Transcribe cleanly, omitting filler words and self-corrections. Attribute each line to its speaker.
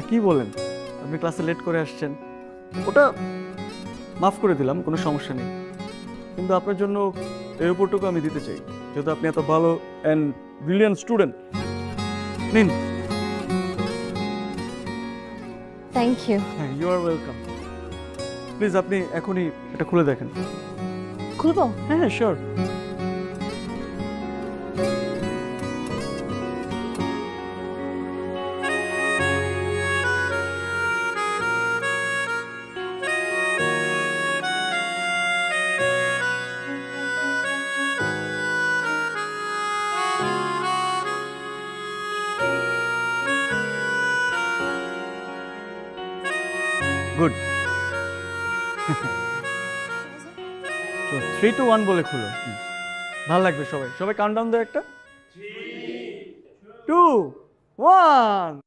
Speaker 1: কি বলেন, আপনি ক্লাসে লেট করে আসছেন, ওটা মাফ করে দিলাম, কোনো সমস্যা নেই। কিন্তু আপনার জন্য এই উপরটুকু আমি দিতে চাই, যেহেতু আপনি এত ভালো অ্যান্ড ব্রিলিয়ান্ট স্টুডেন্ট। নিন।
Speaker 2: Thank you.
Speaker 1: হ্যাঁ, ইউ আর ওয়েলকাম। প্লিজ আপনি এখনই এটা খুলে দেখেন।
Speaker 2: খুলবো?
Speaker 1: হ্যাঁ হ্যাঁ, শিওর। গুড। 3 to 1 বলে খুলো। ভালো লাগবে সবাই। সবাই কাউন্টডাউন দাও একটা। 3 2 1